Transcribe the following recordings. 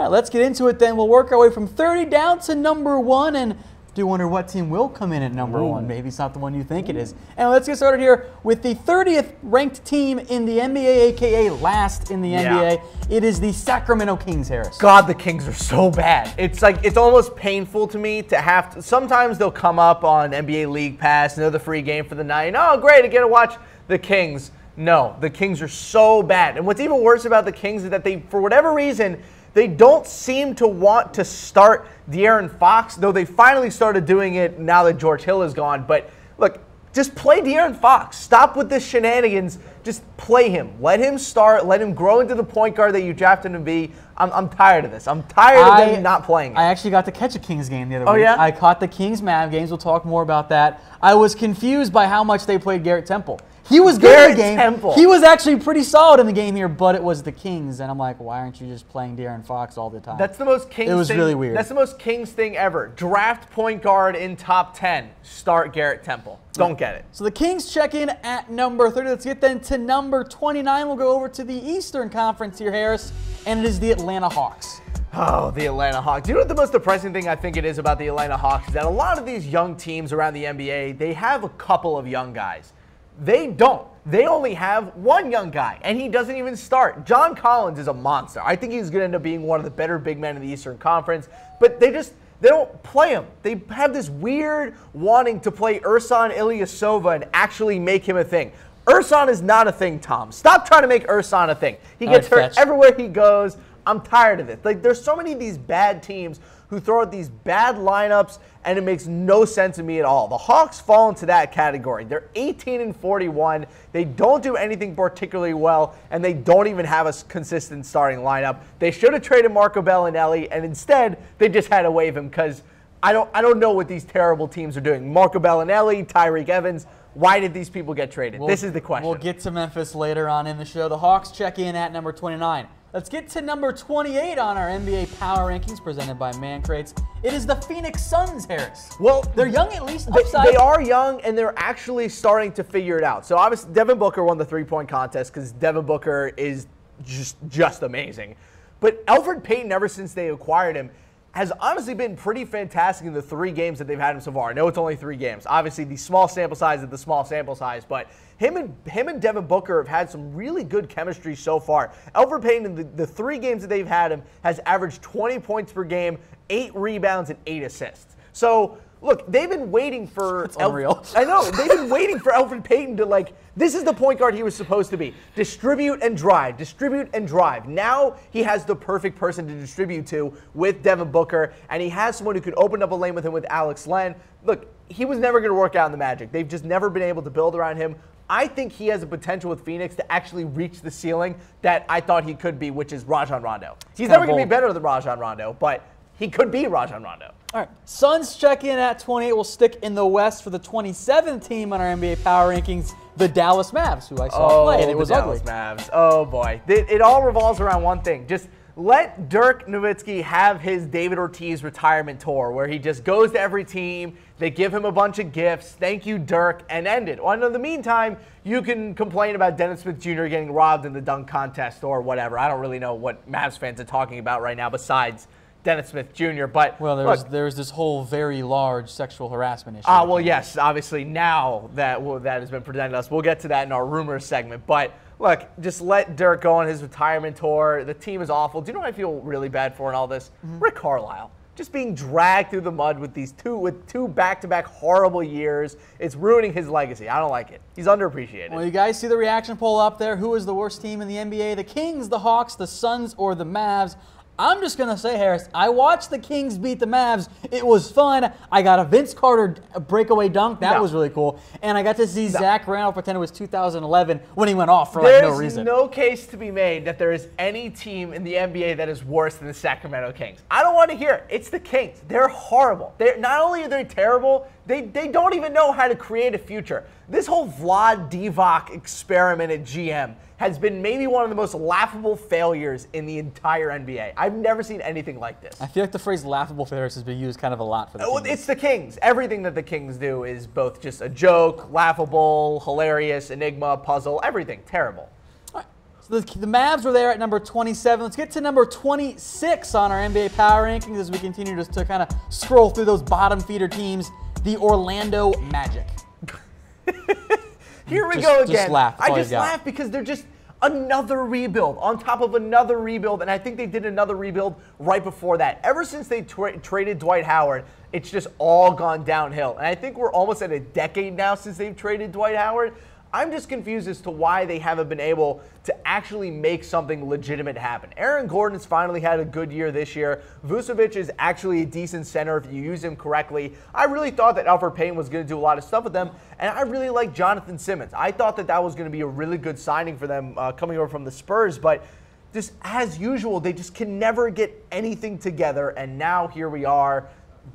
right, let's get into it then. We'll work our way from 30 down to number 1, and do wonder what team will come in at number 1. Maybe it's not the one you think it is. And let's get started here with the 30th ranked team in the NBA, aka last in the NBA. It is the Sacramento Kings, Harris. God, the Kings are so bad. It's like, it's almost painful to me to have to. Sometimes they'll come up on NBA League Pass, and they're the free game for the night. And, oh, great, I get to watch the Kings. No, the Kings are so bad. And what's even worse about the Kings is that they, for whatever reason, they don't seem to want to start De'Aaron Fox, though they finally started doing it now that George Hill is gone. But look, just play De'Aaron Fox. Stop with the shenanigans. Just play him. Let him start. Let him grow into the point guard that you drafted him to be. I'm tired of this. I'm tired of them not playing him. I actually got to catch a Kings game the other week. Oh, yeah? I caught the Kings-Mavs games. We'll talk more about that. I was confused by how much they played Garrett Temple. He was good in the game. Temple. He was actually pretty solid in the game here, but it was the Kings, and I'm like, why aren't you just playing De'Aaron Fox all the time? That's the most Kings thing. It was really weird. That's the most Kings thing ever. Draft point guard in top 10. Start Garrett Temple. Don't get it. So the Kings check in at number 30. Let's get then to number 29. We'll go over to the Eastern Conference here, Harris, and it is the Atlanta Hawks. Oh, the Atlanta Hawks. Do you know what the most depressing thing I think it is about the Atlanta Hawks is that a lot of these young teams around the NBA, they have a couple of young guys. They don't. They only have one young guy, and he doesn't even start. John Collins is a monster. I think he's going to end up being one of the better big men in the Eastern Conference, but they don't play him. They have this weird wanting to play Ersan Ilyasova and actually make him a thing. Ersan is not a thing, Tom. Stop trying to make Ersan a thing. He gets hurt everywhere he goes. I'm tired of it. Like, there's so many of these bad teams who throw out these bad lineups, and it makes no sense to me at all. The Hawks fall into that category. They're 18-41. They don't do anything particularly well, and they don't even have a consistent starting lineup. They should have traded Marco Bellinelli, and instead they just had to waive him because I don't know what these terrible teams are doing. Marco Bellinelli, Tyreek Evans. Why did these people get traded? This is the question. We'll get to Memphis later on in the show. The Hawks check in at number 29. Let's get to number 28 on our NBA Power Rankings presented by Man Crates. It is the Phoenix Suns, Harris. Well, they're young at least. They are young, and they're actually starting to figure it out. So obviously, Devin Booker won the three-point contest because Devin Booker is just amazing. But Elfrid Payton, ever since they acquired him, has honestly been pretty fantastic in the 3 games that they've had him so far. I know it's only 3 games. Obviously, the small sample size is the small sample size, but him and Devin Booker have had some really good chemistry so far. Elfrid Payton, in the 3 games that they've had him, has averaged 20 points per game, 8 rebounds, and 8 assists. So, look, they've been waiting for... It's unreal. I know. They've been waiting for Elfrid Payton to, like, this is the point guard he was supposed to be. Distribute and drive. Distribute and drive. Now he has the perfect person to distribute to with Devin Booker, and he has someone who could open up a lane with him with Alex Len. Look, he was never going to work out in the Magic. They've just never been able to build around him. I think he has a potential with Phoenix to actually reach the ceiling that I thought he could be, which is Rajon Rondo. He's never going to be better than Rajon Rondo, but he could be Rajon Rondo. All right, Suns check in at 28. We'll stick in the West for the 27th team on our NBA Power Rankings, the Dallas Mavs, who I saw play, and it was ugly. Mavs. Oh, boy. It all revolves around one thing. Just let Dirk Nowitzki have his David Ortiz retirement tour where he just goes to every team, they give him a bunch of gifts, thank you, Dirk, and end it. Well, in the meantime, you can complain about Dennis Smith Jr. getting robbed in the dunk contest or whatever. I don't really know what Mavs fans are talking about right now besides Dennis Smith Jr. But well, there was this whole very large sexual harassment issue. Well, yes, obviously now that has been presented to us, we'll get to that in our rumors segment. But look, just let Dirk go on his retirement tour. The team is awful. Do you know what I feel really bad for in all this? Rick Carlisle. Just being dragged through the mud with two back-to-back horrible years. It's ruining his legacy. I don't like it. He's underappreciated. Well, you guys see the reaction poll up there. Who is the worst team in the NBA? The Kings, the Hawks, the Suns, or the Mavs? I'm just going to say, Harris, I watched the Kings beat the Mavs. It was fun. I got a Vince Carter breakaway dunk. That was really cool. And I got to see Zach Randolph pretend it was 2011 when he went off for no reason. There's no case to be made that there is any team in the NBA that is worse than the Sacramento Kings. I don't want to hear it. It's the Kings. They're horrible. Not only are they terrible, they don't even know how to create a future. This whole Vlad Divac experiment at GM has been maybe one of the most laughable failures in the entire NBA. I've never seen anything like this. I feel like the phrase laughable failures has been used kind of a lot for the Kings. It's the Kings. Everything that the Kings do is both just a joke, laughable, hilarious, enigma, puzzle, everything. Terrible. So the Mavs were there at number 27. Let's get to number 26 on our NBA Power Rankings as we continue just to kind of scroll through those bottom feeder teams. The Orlando Magic. Here we go again. Just laugh. I just laugh because they're just another rebuild on top of another rebuild, and I think they did another rebuild right before that. Ever since they traded Dwight Howard, it's just all gone downhill. And I think we're almost at a decade now since they've traded Dwight Howard. I'm just confused as to why they haven't been able to actually make something legitimate happen. Aaron Gordon's finally had a good year this year. Vucevic is actually a decent center if you use him correctly. I really thought that Elfrid Payton was going to do a lot of stuff with them, and I really like Jonathan Simmons. I thought that that was going to be a really good signing for them coming over from the Spurs, but just as usual, they just can never get anything together, and now here we are.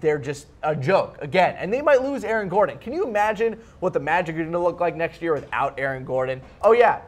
They're just a joke again, and they might lose Aaron Gordon. Can you imagine what the Magic are going to look like next year without Aaron Gordon? Oh yeah,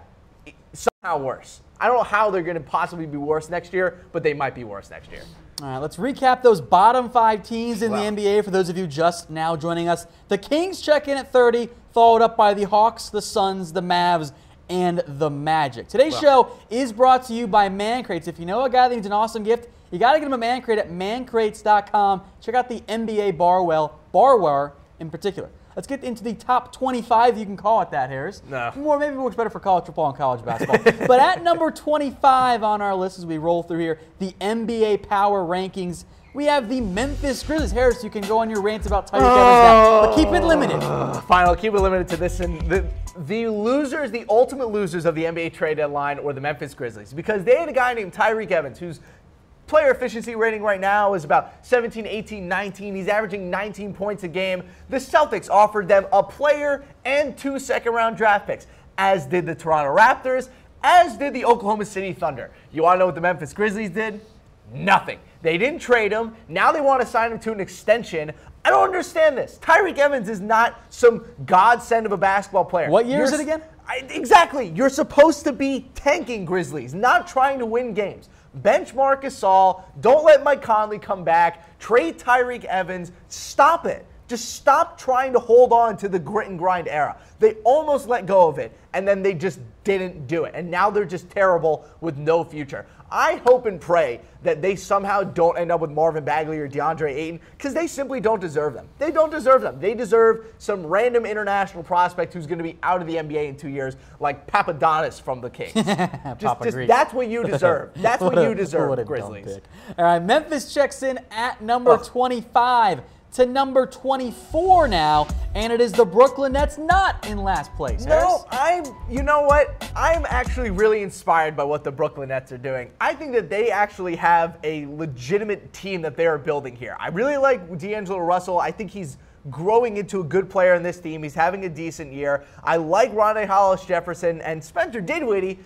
somehow worse. I don't know how they're going to possibly be worse next year, but they might be worse next year. All right, let's recap those bottom 5 teams in the NBA for those of you just now joining us. The Kings check in at 30, followed up by the Hawks, the Suns, the Mavs, and the Magic. Today's show is brought to you by Man Crates. If you know a guy that needs an awesome gift, you got to get him a Man Crate at mancrates.com. Check out the NBA barware in particular. Let's get into the top 25. You can call it that, Harris. No. Or maybe it works better for college football and college basketball. But at number 25 on our list as we roll through here, the NBA Power Rankings, we have the Memphis Grizzlies. Harris, you can go on your rants about Tyreek Evans now, but keep it limited. Fine, I'll keep it limited to this. And the losers, the ultimate losers of the NBA trade deadline were the Memphis Grizzlies, because they had a guy named Tyreek Evans who's player efficiency rating right now is about 17, 18, 19. He's averaging 19 points a game. The Celtics offered them a player and 2 second-round draft picks, as did the Toronto Raptors, as did the Oklahoma City Thunder. You want to know what the Memphis Grizzlies did? Nothing. They didn't trade him. Now they want to sign him to an extension. I don't understand this. Tyreek Evans is not some godsend of a basketball player. What year is it again? Exactly. You're supposed to be tanking Grizzlies, not trying to win games. Bench Marc Gasol. Don't let Mike Conley come back. Trade Tyreek Evans. Stop it. Just stop trying to hold on to the grit and grind era. They almost let go of it, and then they just didn't do it. And now they're just terrible with no future. I hope and pray that they somehow don't end up with Marvin Bagley or DeAndre Ayton, because they simply don't deserve them. They don't deserve them. They deserve some random international prospect who's going to be out of the NBA in 2 years, like Papadopoulos from the Kings. just that's what you deserve. That's what you deserve, Grizzlies. All right, Memphis checks in at number 25 to number 24 now, and it is the Brooklyn Nets not in last place. No, you know what? I'm actually really inspired by what the Brooklyn Nets are doing. I think that they actually have a legitimate team that they are building here. I really like D'Angelo Russell. I think he's growing into a good player in this team. He's having a decent year. I like Rondae Hollis-Jefferson, and Spencer Dinwiddie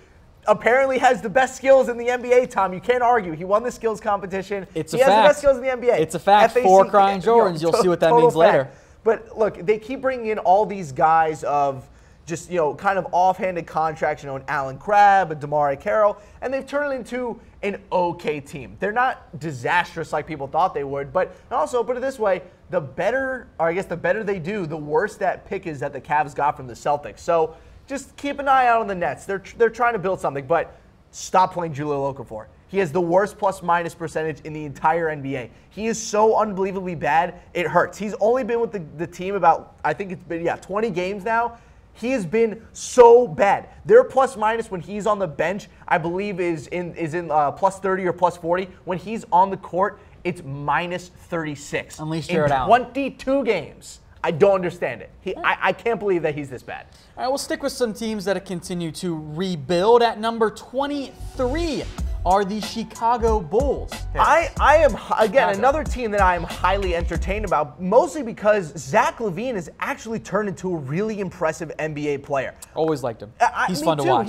apparently has the best skills in the NBA, Tom. You can't argue. He won the skills competition. It's he a has fact. the best skills in the NBA. It's a fact. FAC, 4 crying Jordans. You'll see what that means later. But look, they keep bringing in all these guys of just, kind of offhanded contracts, an Allen Crabbe, a DeMar Carroll, and they've turned it into an okay team. They're not disastrous like people thought they would, but also, put it this way, the better they do, the worse that pick is that the Cavs got from the Celtics. So just keep an eye out on the Nets. They're trying to build something, but stop playing Jahlil Okafor. He has the worst plus-minus percentage in the entire NBA. He is so unbelievably bad, it hurts. He's only been with the team about, I think it's been, 20 games now. He has been so bad. Their plus-minus when he's on the bench, I believe, is in plus 30 or plus 40. When he's on the court, it's minus 36. Unleash Jared Allen. 22 games. I don't understand it. I can't believe that he's this bad. All right, we'll stick with some teams that continue to rebuild. At number 23 are the Chicago Bulls. I am, again, another team that I am highly entertained about, mostly because Zach LaVine has actually turned into a really impressive NBA player. Always liked him. He's fun to watch.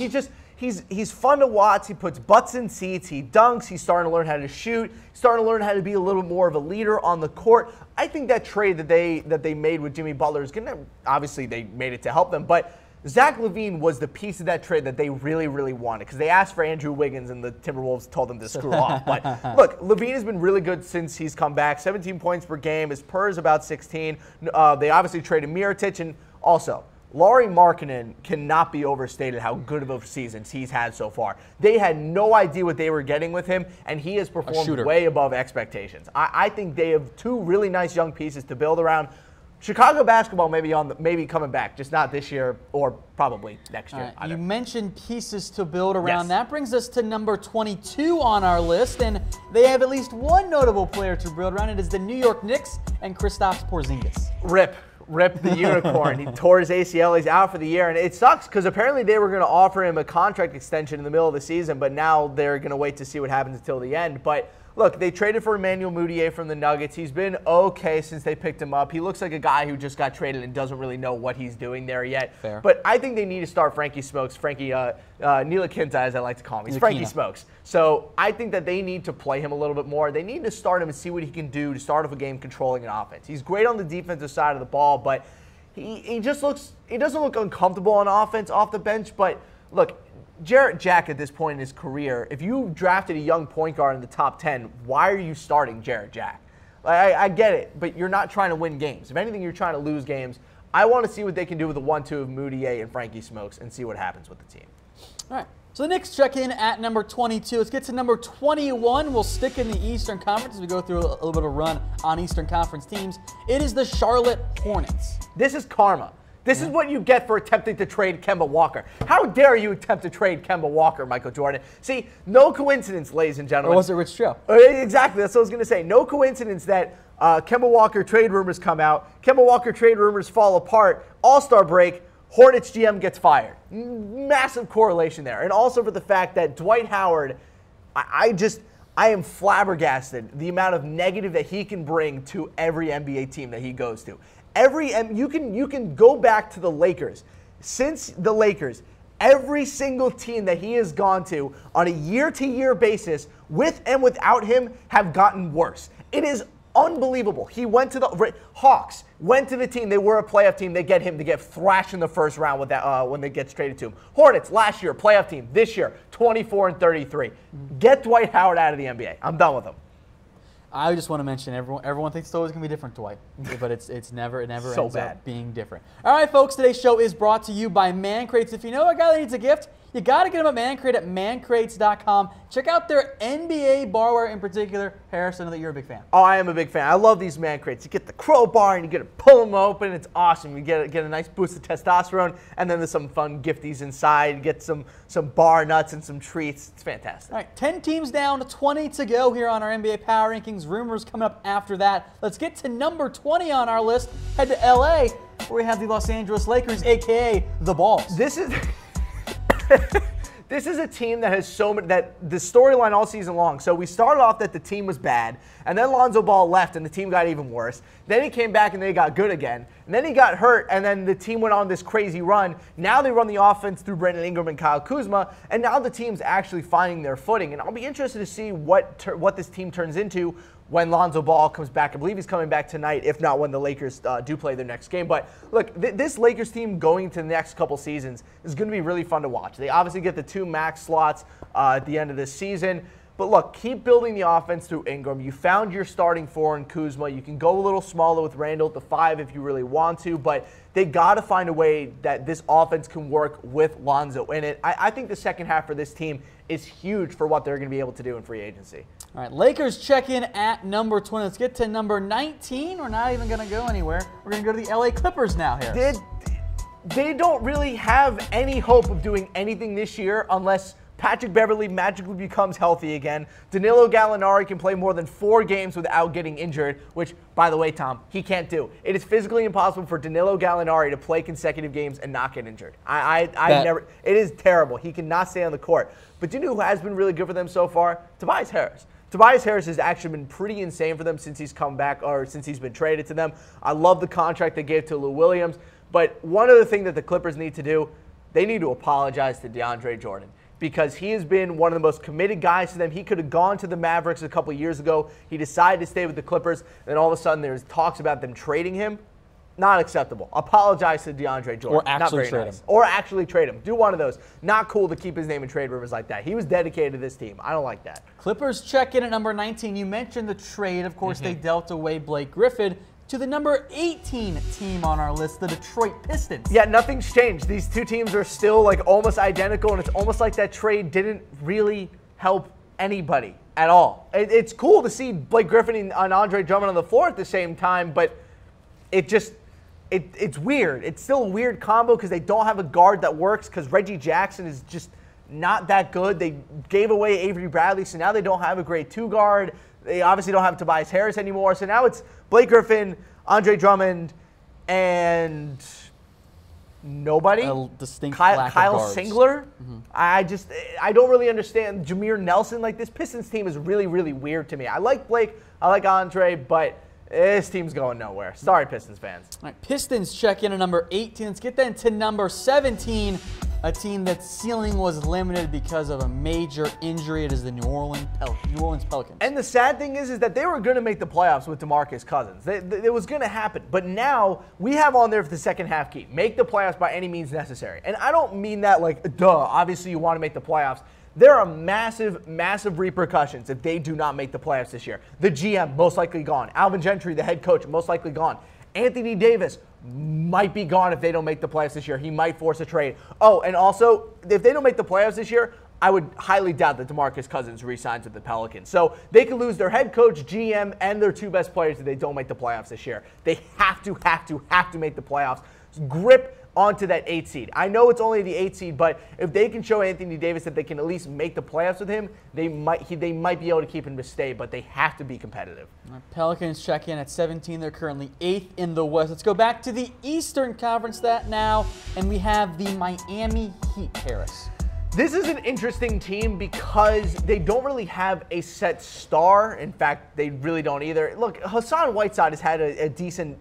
He's fun to watch. He puts butts in seats. He dunks. He's starting to learn how to shoot. He's starting to learn how to be a little more of a leader on the court. I think that trade that they made with Jimmy Butler is going to, obviously they made it to help them, but Zach LaVine was the piece of that trade that they really, really wanted, because they asked for Andrew Wiggins and the Timberwolves told them to screw off. But look, LaVine has been really good since he's come back. 17 points per game. His PER is about 16. They obviously traded Mirotic, and also Lauri Markkanen cannot be overstated how good of a season he's had so far. They had no idea what they were getting with him, and he has performed way above expectations. I think they have two really nice young pieces to build around. Chicago basketball maybe coming back, just not this year or probably next year. Right, you mentioned pieces to build around. Yes. That brings us to number 22 on our list, and they have at least one notable player to build around. It is the New York Knicks and Kristaps Porzingis. Rip the unicorn. He tore his ACL. He's out for the year. And it sucks because apparently they were going to offer him a contract extension in the middle of the season, but now they're going to wait to see what happens until the end. But look, they traded for Emmanuel Mudiay from the Nuggets. He's been okay since they picked him up. He looks like a guy who just got traded and doesn't really know what he's doing there yet. Fair. But I think they need to start Frankie Ntilikina, as I like to call him. He's Frankie Smokes. So I think that they need to play him a little bit more. They need to start him and see what he can do to start off a game controlling an offense. He's great on the defensive side of the ball, but he doesn't look uncomfortable on offense off the bench. But look, Jarrett Jack at this point in his career, if you drafted a young point guard in the top 10, why are you starting Jarrett Jack? I get it, but you're not trying to win games. If anything, you're trying to lose games. I want to see what they can do with the 1-2 of Mudiay and Frankie Smokes and see what happens with the team. All right. So the Knicks check in at number 22. Let's get to number 21. We'll stick in the Eastern Conference as we go through a little bit of run on Eastern Conference teams. It is the Charlotte Hornets. This is karma. This is what you get for attempting to trade Kemba Walker. How dare you attempt to trade Kemba Walker, Michael Jordan? See, no coincidence, ladies and gentlemen. Or was it Rich Joe? Exactly. That's what I was going to say. No coincidence that Kemba Walker trade rumors come out. Kemba Walker trade rumors fall apart. All-Star break. Hornets GM gets fired. Massive correlation there. And also for the fact that Dwight Howard, I am flabbergasted the amount of negative that he can bring to every NBA team that he goes to. You can go back to the Lakers. Since the Lakers, every single team that he has gone to on a year-to-year basis, with and without him, have gotten worse. It is unbelievable. He went to the Hawks, went to the team. They were a playoff team. They get him to get thrashed in the first round with that when they get traded to him. Hornets last year, playoff team. This year, 24-33. Get Dwight Howard out of the NBA. I'm done with him. I just want to mention everyone thinks it's always going to be different, Dwight, but it never so ends bad. up being different. All right, folks, today's show is brought to you by Man Crates. If you know a guy that needs a gift, you got to get him at Man Crate at mancrates.com. Check out their NBA barware in particular. Harris, I know that you're a big fan. Oh, I am a big fan. I love these Man Crates. You get the crowbar and you get to pull them open. It's awesome. You get a nice boost of testosterone, and then there's some fun gifties inside. You get some bar nuts and some treats. It's fantastic. All right, 10 teams down, 20 to go here on our NBA Power Rankings. Rumors coming up after that. Let's get to number 20 on our list. Head to LA, where we have the Los Angeles Lakers, a.k.a. the Balls. This is a team that has that the storyline all season long. So we started off that the team was bad, and then Lonzo Ball left, and the team got even worse. Then he came back, and they got good again. And then he got hurt, and then the team went on this crazy run. Now they run the offense through Brandon Ingram and Kyle Kuzma, and now the team's actually finding their footing. And I'll be interested to see what this team turns into when Lonzo Ball comes back. I believe he's coming back tonight, if not when the Lakers do play their next game. But look, this Lakers team going into the next couple seasons is going to be really fun to watch. They obviously get the 2 max slots at the end of this season. But look, keep building the offense through Ingram. You found your starting 4 in Kuzma. You can go a little smaller with Randall at the 5 if you really want to. But they got to find a way that this offense can work with Lonzo in it. I think the second half for this team is huge for what they're going to be able to do in free agency. All right, Lakers check in at number 20. Let's get to number 19. We're not even going to go anywhere. We're going to go to the LA Clippers now, Harris. They don't really have any hope of doing anything this year unless Patrick Beverley magically becomes healthy again. Danilo Gallinari can play more than 4 games without getting injured, which, by the way, Tom, he can't do. It is physically impossible for Danilo Gallinari to play consecutive games and not get injured. It is terrible. He cannot stay on the court. But do you know who has been really good for them so far? Tobias Harris. Tobias Harris has actually been pretty insane for them since he's come back or since he's been traded to them. I love the contract they gave to Lou Williams. But one other thing that the Clippers need to do, they need to apologize to DeAndre Jordan, because he has been one of the most committed guys to them. He could have gone to the Mavericks a couple years ago. He decided to stay with the Clippers. Then all of a sudden there's talks about them trading him. Not acceptable. Apologize to DeAndre Jordan. Or actually trade him. Or actually trade him. Do one of those. Not cool to keep his name in trade rumors like that. He was dedicated to this team. I don't like that. Clippers check in at number 19. You mentioned the trade. Of course, they dealt away Blake Griffin. to the number 18 team on our list, the Detroit Pistons. Yeah, nothing's changed. These two teams are still like almost identical, and it's almost like that trade didn't really help anybody at all. It's cool to see Blake Griffin and Andre Drummond on the floor at the same time, but it's weird. It's still a weird combo because they don't have a guard that works because Reggie Jackson is just not that good. They gave away Avery Bradley, so now they don't have a great two guard. They obviously don't have Tobias Harris anymore, so now it's Blake Griffin, Andre Drummond, and nobody. A distinct lack Kyle of guards. Singler. I don't really understand Jameer Nelson. Like, this Pistons team is really, really weird to me. I like Blake, I like Andre, but this team's going nowhere. Sorry, Pistons fans. All right, Pistons check in at number 18. Let's get then to number 17, a team that ceiling was limited because of a major injury. It is the New Orleans Pelicans. And the sad thing is that they were going to make the playoffs with DeMarcus Cousins. It was going to happen. But now we have on there for the second half key. Make the playoffs by any means necessary. And I don't mean that like, duh, obviously you want to make the playoffs. There are massive, massive repercussions if they do not make the playoffs this year. The GM, most likely gone. Alvin Gentry, the head coach, most likely gone. Anthony Davis might be gone if they don't make the playoffs this year. He might force a trade. Oh, and also, if they don't make the playoffs this year, I would highly doubt that DeMarcus Cousins re-signs with the Pelicans. So they could lose their head coach, GM, and their two best players if they don't make the playoffs this year. They have to make the playoffs. Grip onto that 8 seed. I know it's only the 8 seed, but if they can show Anthony Davis that they can at least make the playoffs with him, they might be able to keep him to stay, but they have to be competitive. Pelicans check in at 17. They're currently 8th in the West. Let's go back to the Eastern Conference now, and we have the Miami Heat, Harris. This is an interesting team because they don't really have a set star. In fact, they really don't either. Look, Hassan Whiteside has had a decent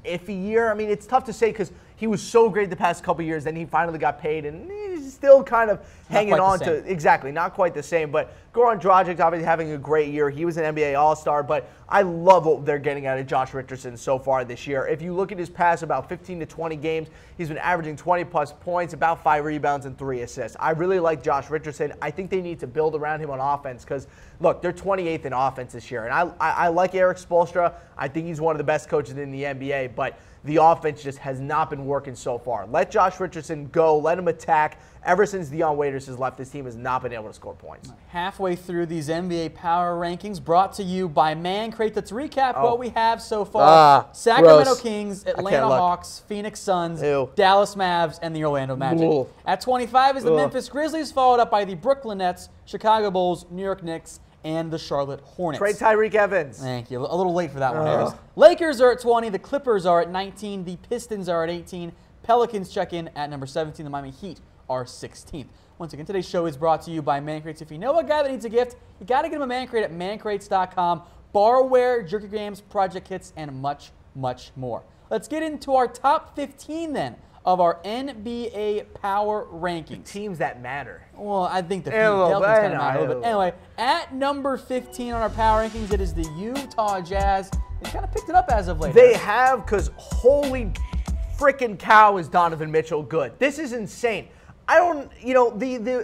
iffy year. I mean, it's tough to say because he was so great the past couple years, then he finally got paid, and he's still kind of hanging on to, exactly, not quite the same. But Goran Dragic obviously having a great year. He was an NBA All-Star, but I love what they're getting out of Josh Richardson so far this year. If you look at his past about 15 to 20 games, he's been averaging 20-plus points, about 5 rebounds and 3 assists. I really like Josh Richardson. I think they need to build around him on offense because, look, they're 28th in offense this year. And I like Eric Spoelstra. I think he's one of the best coaches in the NBA, but the offense just has not been working so far. Let Josh Richardson go. Let him attack. Ever since Deion Waiters has left, this team has not been able to score points. Halfway through these NBA Power Rankings, brought to you by Mancrate. Let's recap what we have so far. Sacramento gross. Kings, Atlanta Hawks, Phoenix Suns, Ew. Dallas Mavs, and the Orlando Magic. Ooh. At 25 is the Memphis Grizzlies, followed up by the Brooklyn Nets, Chicago Bulls, New York Knicks, and the Charlotte Hornets. Trade Tyreek Evans. Thank you. A little late for that one, Harris. Lakers are at 20. The Clippers are at 19. The Pistons are at 18. Pelicans check in at number 17. The Miami Heat are 16th. Once again, today's show is brought to you by Mancrates. If you know a guy that needs a gift, you got to get him a Mancrate at mancrates.com. Barware, jerky games, project kits, and much, much more. Let's get into our top 15 then of our NBA Power Rankings. The teams that matter. Well, I think the Pelicans kind of matter a little bit. Anyway, at number 15 on our Power Rankings, it is the Utah Jazz. They kind of picked it up as of late. They have, because holy freaking cow is Donovan Mitchell good. This is insane. I don't,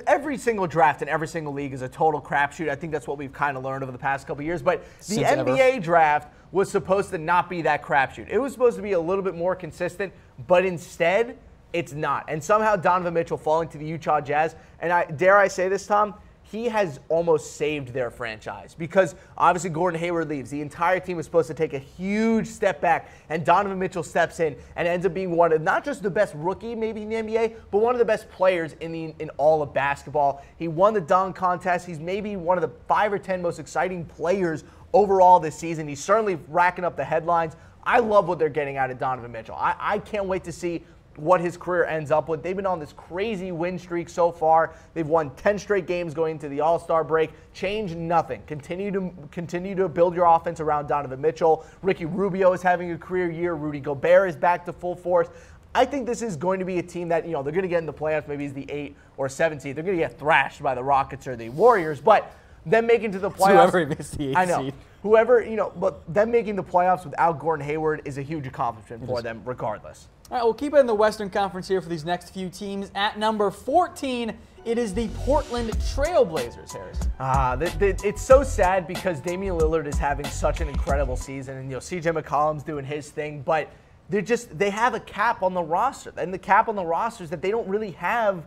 every single draft in every single league is a total crapshoot. I think that's what we've kind of learned over the past couple of years. But the NBA draft was supposed to not be that crapshoot. It was supposed to be a little bit more consistent, but instead, it's not. And somehow Donovan Mitchell falling to the Utah Jazz, and dare I say this, Tom, he has almost saved their franchise because obviously Gordon Hayward leaves. The entire team was supposed to take a huge step back, and Donovan Mitchell steps in and ends up being one of not just the best rookie maybe in the NBA, but one of the best players in all of basketball. He won the dunk contest. He's maybe one of the 5 or 10 most exciting players overall this season. He's certainly racking up the headlines. I love what they're getting out of Donovan Mitchell. I can't wait to see what his career ends up with. They've been on this crazy win streak so far. They've won 10 straight games going into the All-Star break. Change nothing. Continue to build your offense around Donovan Mitchell. Ricky Rubio is having a career year. Rudy Gobert is back to full force. I think this is going to be a team that, they're going to get in the playoffs. Maybe it's the 8 or 7 seed. They're going to get thrashed by the Rockets or the Warriors, but them making to the playoffs. Whoever makes the 8 I know. seed. whoever, but them making the playoffs without Gordon Hayward is a huge accomplishment for them regardless. All right, we'll keep it in the Western Conference here for these next few teams. At number 14, it is the Portland Trailblazers, Harris. It's so sad because Damian Lillard is having such an incredible season, and CJ McCollum's doing his thing, but they have a cap on the roster, and the cap on the roster is that they don't really have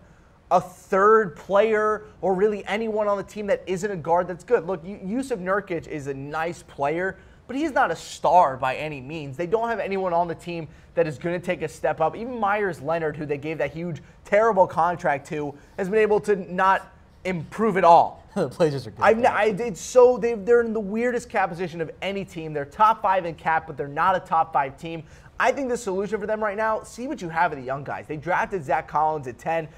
a third player or really anyone on the team that isn't a guard that's good. Look, Jusuf Nurkic is a nice player, but he's not a star by any means. They don't have anyone on the team that is going to take a step up. Even Myers Leonard, who they gave that huge, terrible contract to, has been able to not improve at all. The Blazers are good. They're in the weirdest cap position of any team. They're top 5 in cap, but they're not a top 5 team. I think the solution for them right now, see what you have of the young guys. They drafted Zach Collins at 10.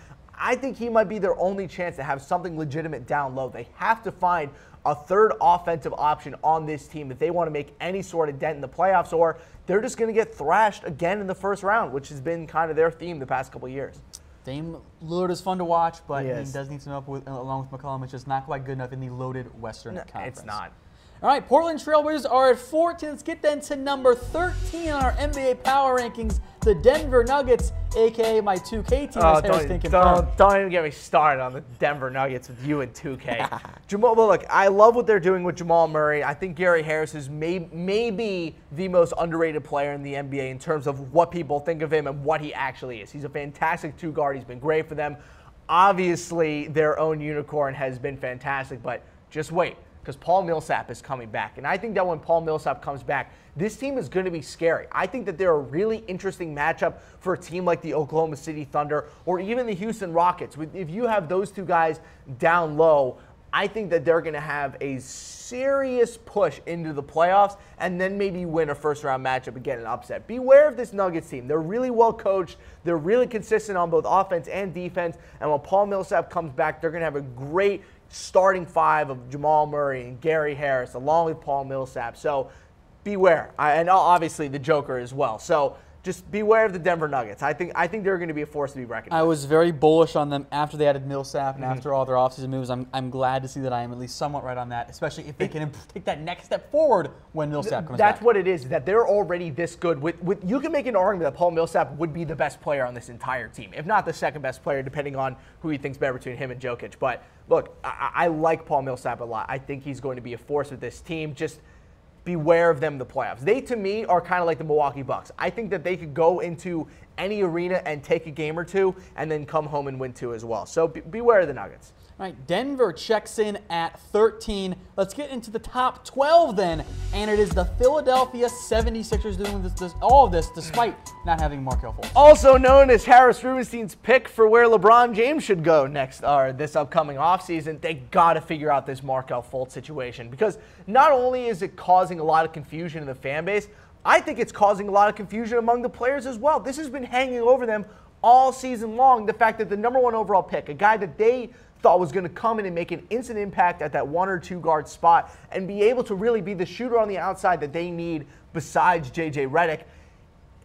I think he might be their only chance to have something legitimate down low. They have to find a third offensive option on this team if they want to make any sort of dent in the playoffs, or they're just going to get thrashed again in the first round, which has been kind of their theme the past couple of years. Dame Lillard is fun to watch, but he does need some help along with McCollum. It's just not quite good enough in the loaded Western Conference. It's not. All right, Portland Trailblazers are at 14. Let's get then to number 13 on our NBA Power Rankings, the Denver Nuggets, a.k.a. my 2K team. Don't even get me started on the Denver Nuggets with you and 2K. Look, I love what they're doing with Jamal Murray. I think Gary Harris is maybe the most underrated player in the NBA in terms of what people think of him and what he actually is. He's a fantastic two guard. He's been great for them. Obviously, their own unicorn has been fantastic, but just wait, because Paul Millsap is coming back. And I think that when Paul Millsap comes back, this team is going to be scary. I think that they're a really interesting matchup for a team like the Oklahoma City Thunder or even the Houston Rockets. If you have those two guys down low, I think that they're going to have a serious push into the playoffs and then maybe win a first-round matchup and get an upset. Beware of this Nuggets team. They're really well coached. They're really consistent on both offense and defense. And when Paul Millsap comes back, they're going to have a great starting 5 of Jamal Murray and Gary Harris along with Paul Millsap. So beware. And obviously the Joker as well. So just beware of the Denver Nuggets. I think they're going to be a force to be reckoned with. I was very bullish on them after they added Millsap and after all their offseason moves. I'm glad to see that I am at least somewhat right on that, especially if they can take that next step forward when Millsap comes back. That's what it is, that they're already this good. You can make an argument that Paul Millsap would be the best player on this entire team, if not the second best player, depending on who he thinks better between him and Jokic. But look, I like Paul Millsap a lot. I think he's going to be a force with this team. Just beware of them in the playoffs. They, to me, are kind of like the Milwaukee Bucks. I think that they could go into any arena and take a game or two and then come home and win 2 as well. So beware of the Nuggets. All right, Denver checks in at 13. Let's get into the top 12 then, and it is the Philadelphia 76ers doing all of this despite not having Markelle Fultz. Also known as Harris Rubenstein's pick for where LeBron James should go next or this upcoming offseason. They got to figure out this Markelle Fultz situation because not only is it causing a lot of confusion in the fan base, I think it's causing a lot of confusion among the players as well. This has been hanging over them all season long, the fact that the number 1 overall pick, a guy that they thought was going to come in and make an instant impact at that 1 or 2 guard spot and be able to really be the shooter on the outside that they need besides JJ Redick.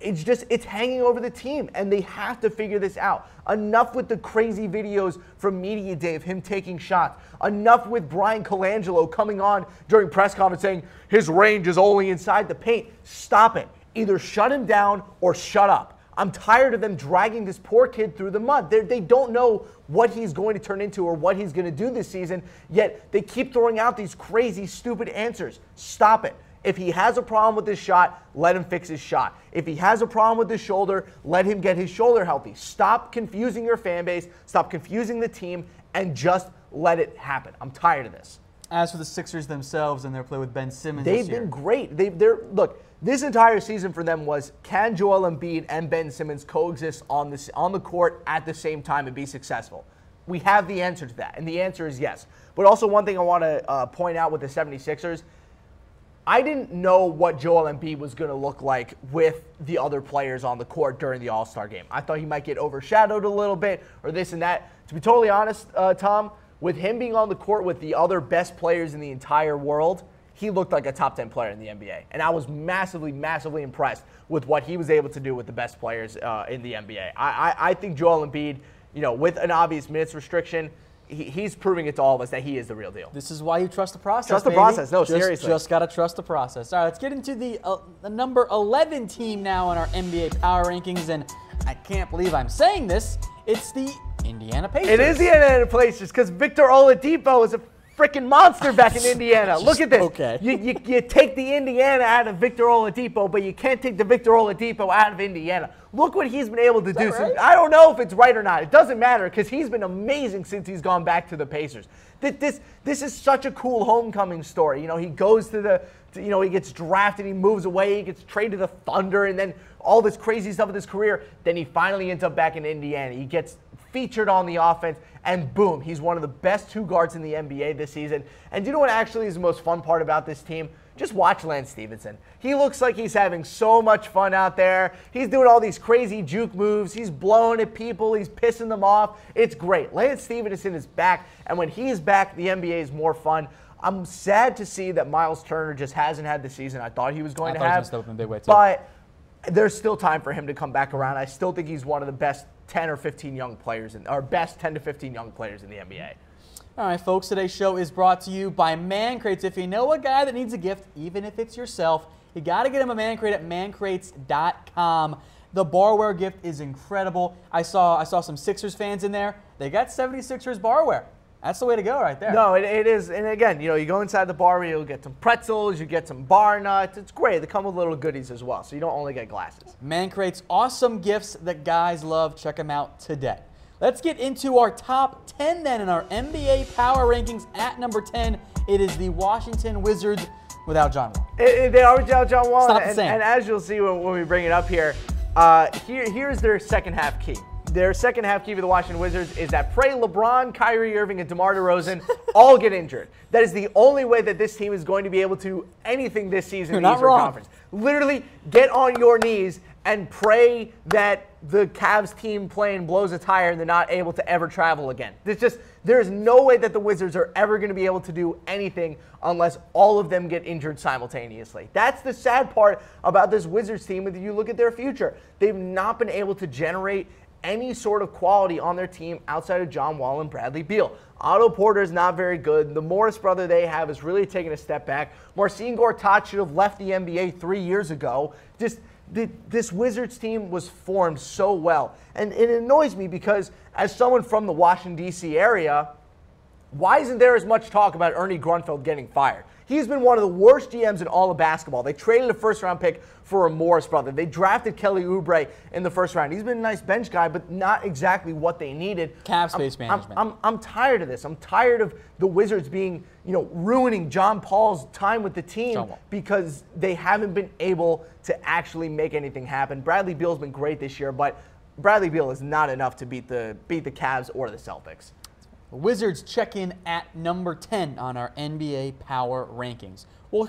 It's hanging over the team, and they have to figure this out. Enough with the crazy videos from Media Day of him taking shots. Enough with Brian Colangelo coming on during press conference saying his range is only inside the paint. Stop it. Either shut him down or shut up. I'm tired of them dragging this poor kid through the mud. They don't know what he's going to turn into or what he's going to do this season, yet they keep throwing out these crazy, stupid answers. Stop it. If he has a problem with his shot, let him fix his shot. If he has a problem with his shoulder, let him get his shoulder healthy. Stop confusing your fan base, stop confusing the team, and just let it happen. I'm tired of this. As for the Sixers themselves and their play with Ben Simmons They've been great. Look, this entire season for them was, can Joel Embiid and Ben Simmons coexist on the court at the same time and be successful? We have the answer to that, and the answer is yes. But also one thing I want to point out with the 76ers, I didn't know what Joel Embiid was going to look like with the other players on the court during the All-Star game. I thought he might get overshadowed a little bit or this and that. To be totally honest, Tom, with him being on the court with the other best players in the entire world, he looked like a top 10 player in the NBA. And I was massively, massively impressed with what he was able to do with the best players in the NBA. I think Joel Embiid, with an obvious minutes restriction, he's proving it to all of us that he is the real deal. This is why you trust the process. Trust the process. No, seriously. Just got to trust the process. All right, let's get into the number 11 team now in our NBA power rankings. And I can't believe I'm saying this. It's the Indiana Pacers. It is the Indiana Pacers because Victor Oladipo is a freaking monster back in Indiana. Look at this. Okay. You take the Indiana out of Victor Oladipo, but you can't take the Victor Oladipo out of Indiana. Look what he's been able to do. Right? So I don't know if it's right or not. It doesn't matter because he's been amazing since he's gone back to the Pacers. This is such a cool homecoming story. You know, he goes to he gets drafted, he moves away, he gets traded to the Thunder, and then all this crazy stuff with his career. Then he finally ends up back in Indiana. He gets featured on the offense, and boom, he's one of the best two guards in the NBA this season. And do you know what actually is the most fun part about this team? Just watch Lance Stevenson. He looks like he's having so much fun out there. He's doing all these crazy juke moves. He's blowing at people. He's pissing them off. It's great. Lance Stevenson is back, and when he's back, the NBA is more fun. I'm sad to see that Miles Turner just hasn't had the season I thought he was going to have. He was step up in a big way too. But there's still time for him to come back around. I still think he's one of the best 10 or 15 young players, best 10 to 15 young players in the NBA. All right, folks, today's show is brought to you by Man Crates. If you know a guy that needs a gift, even if it's yourself, you got to get him a Man Crate at mancrates.com. The barware gift is incredible. I saw some Sixers fans in there. They got 76ers barware. That's the way to go right there. No, it is. And again, you go inside the bar, you'll get some pretzels, you get some bar nuts. It's great. They come with little goodies as well, so you don't only get glasses. Man Crates, awesome gifts that guys love. Check them out today. Let's get into our top 10 then in our NBA power rankings. At number 10, it is the Washington Wizards without John Wall. They are without John Wall. It's not the same. And as you'll see when we bring it up here, here's their second half key. Their second half key for the Washington Wizards is that pray LeBron, Kyrie Irving, and DeMar DeRozan all get injured. That is the only way that this team is going to be able to anything this season in the Eastern Conference. Literally, get on your knees and pray that the Cavs team plane blows a tire and they're not able to ever travel again. There's no way that the Wizards are ever going to be able to do anything unless all of them get injured simultaneously. That's the sad part about this Wizards team. If you look at their future, they've not been able to generate any sort of quality on their team outside of John Wall and Bradley Beal. Otto Porter is not very good. The Morris brother they have is really taking a step back. Marcin Gortat should have left the NBA 3 years ago. This Wizards team was formed so well. And it annoys me because as someone from the Washington, D.C. area, why isn't there as much talk about Ernie Grunfeld getting fired? He's been one of the worst GMs in all of basketball. They traded a first-round pick for a Morris brother. They drafted Kelly Oubre in the first round. He's been a nice bench guy, but not exactly what they needed. Cap space management. I'm tired of this. I'm tired of the Wizards being, ruining John Paul's time with the team because they haven't been able to actually make anything happen. Bradley Beal's been great this year, but Bradley Beal is not enough to beat the Cavs or the Celtics. The Wizards check in at number 10 on our NBA power rankings. We'll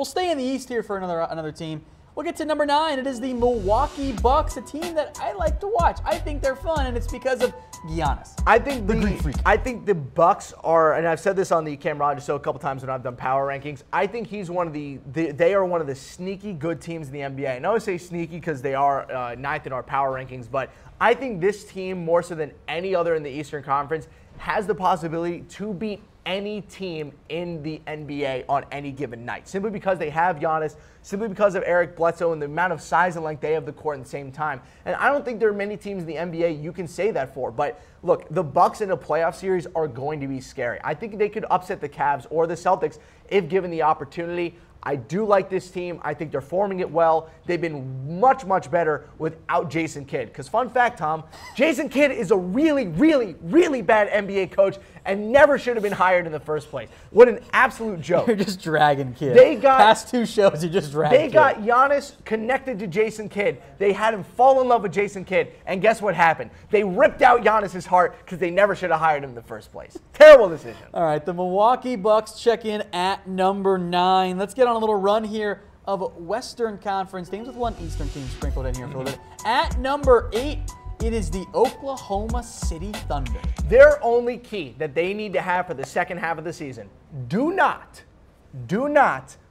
stay in the East here for another team. We'll get to number 9. It is the Milwaukee Bucks, a team that I like to watch. I think they're fun, and it's because of Giannis. I think the Greek Freak. I think the Bucks are, and I've said this on the Cam Rogers show a couple times when I've done power rankings. I think he's they are one of the sneaky good teams in the NBA. And I always say sneaky because they are 9th in our power rankings, but I think this team, more so than any other in the Eastern Conference, has the possibility to beat any team in the NBA on any given night, simply because they have Giannis, simply because of Eric Bledsoe and the amount of size and length they have the court at the same time. And I don't think there are many teams in the NBA you can say that for. But look, the Bucks in a playoff series are going to be scary. I think they could upset the Cavs or the Celtics if given the opportunity. I do like this team. I think they're forming it well. They've been much, much better without Jason Kidd. Because fun fact, Tom, Jason Kidd is a really, really, really bad NBA coach and never should have been hired in the first place. What an absolute joke. You're just dragging Kidd. Past 2 shows, you just dragged Kidd. They got Giannis connected to Jason Kidd. They had him fall in love with Jason Kidd. And guess what happened? They ripped out Giannis' heart because they never should have hired him in the first place. Terrible decision. All right, the Milwaukee Bucks check in at number 9. Let's get on a little run here of Western Conference teams with one Eastern team sprinkled in here for a little bit. At number 8, it is the Oklahoma City Thunder. Their only key that they need to have for the second half of the season, do not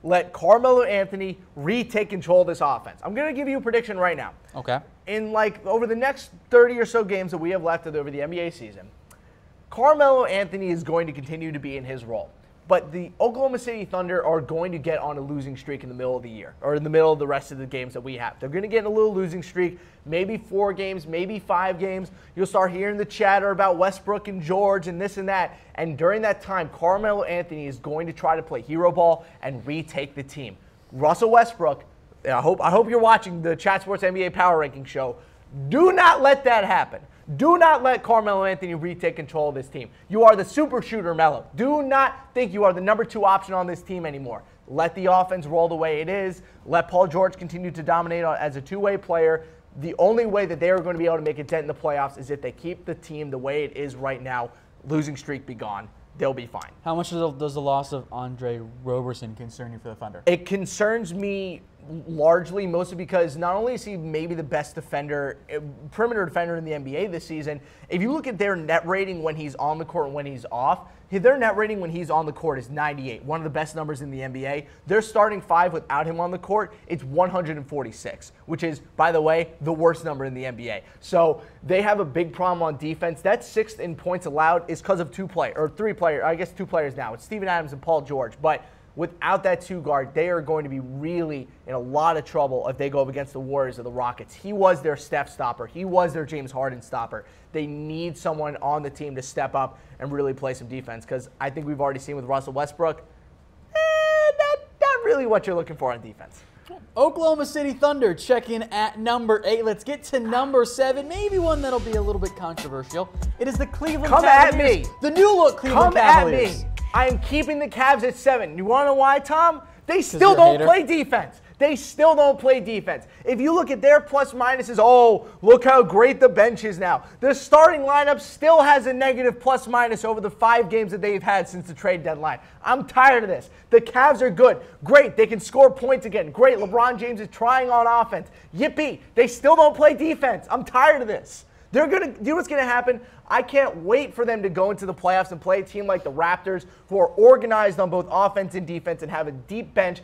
let Carmelo Anthony retake control of this offense. I'm going to give you a prediction right now. Okay. In over the next 30 or so games that we have left over the NBA season, Carmelo Anthony is going to continue to be in his role. But the Oklahoma City Thunder are going to get on a losing streak in the middle of the year, or in the middle of the rest of the games that we have. They're going to get in a little losing streak, maybe 4 games, maybe 5 games. You'll start hearing the chatter about Westbrook and George and this and that. And during that time, Carmelo Anthony is going to try to play hero ball and retake the team. Russell Westbrook, I hope you're watching the Chat Sports NBA Power Ranking show. Do not let that happen. Do not let Carmelo Anthony retake control of this team. You are the super shooter, Melo. Do not think you are the number 2 option on this team anymore. Let the offense roll the way it is. Let Paul George continue to dominate as a two-way player. The only way that they are going to be able to make a dent in the playoffs is if they keep the team the way it is right now. Losing streak be gone. They'll be fine. How much does the loss of Andre Roberson concern you for the Thunder? It concerns me largely, mostly because not only is he maybe the best defender, perimeter defender in the NBA this season, if you look at their net rating when he's on the court and when he's off, their net rating when he's on the court is 98, one of the best numbers in the NBA. Their starting 5 without him on the court, it's 146, which is, by the way, the worst number in the NBA. So they have a big problem on defense. That 6th in points allowed is because of 2 players now. It's Steven Adams and Paul George. But without that 2 guard, they are going to be really in a lot of trouble if they go up against the Warriors or the Rockets. He was their Steph stopper. He was their James Harden stopper. They need someone on the team to step up and really play some defense, because I think we've already seen with Russell Westbrook, not really what you're looking for on defense. Oklahoma City Thunder checking at number 8. Let's get to number 7, maybe one that'll be a little bit controversial. It is the Cleveland Cavaliers. Come at me. The new look Cleveland Cavaliers. Come at me. I am keeping the Cavs at 7. You want to know why, Tom? They still don't play defense. They still don't play defense. If you look at their plus minuses, oh, look how great the bench is now. The starting lineup still has a negative plus minus over the 5 games that they've had since the trade deadline. I'm tired of this. The Cavs are good. Great. They can score points again. Great. LeBron James is trying on offense. Yippee. They still don't play defense. I'm tired of this. They're going to do what's going to happen. I can't wait for them to go into the playoffs and play a team like the Raptors, who are organized on both offense and defense and have a deep bench.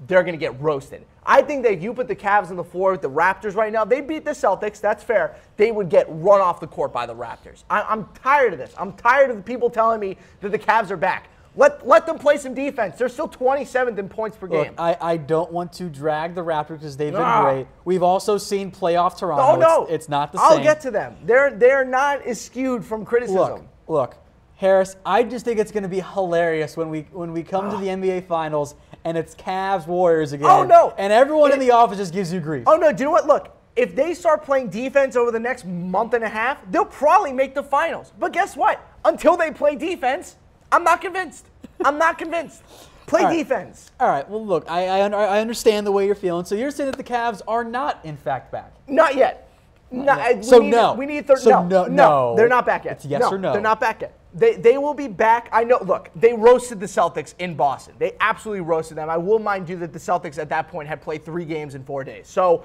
They're going to get roasted. I think that if you put the Cavs on the floor with the Raptors right now, they beat the Celtics. That's fair. They would get run off the court by the Raptors. I'm tired of this. I'm tired of the people telling me that the Cavs are back. Let them play some defense. They're still 27th in points per game. Look, I don't want to drag the Raptors because they've been great. We've also seen playoff Toronto. Oh, no. It's not the same. I'll get to them. They're not as skewed from criticism. Look, Harris, I just think it's going to be hilarious when we come to the NBA Finals and it's Cavs Warriors again. Oh, no. And everyone in the office just gives you grief. Oh, no. Do you know what? Look, if they start playing defense over the next month and a half, they'll probably make the finals. But guess what? Until they play defense, I'm not convinced. I'm not convinced. Play defense. All right. Well, look, I understand the way you're feeling. So you're saying that the Cavs are not, in fact, back? Not yet. No. We need no. They're not back yet. It's yes or no. They're not back yet. They will be back. I know. Look, they roasted the Celtics in Boston. They absolutely roasted them. I will mind you that the Celtics at that point had played 3 games in 4 days. So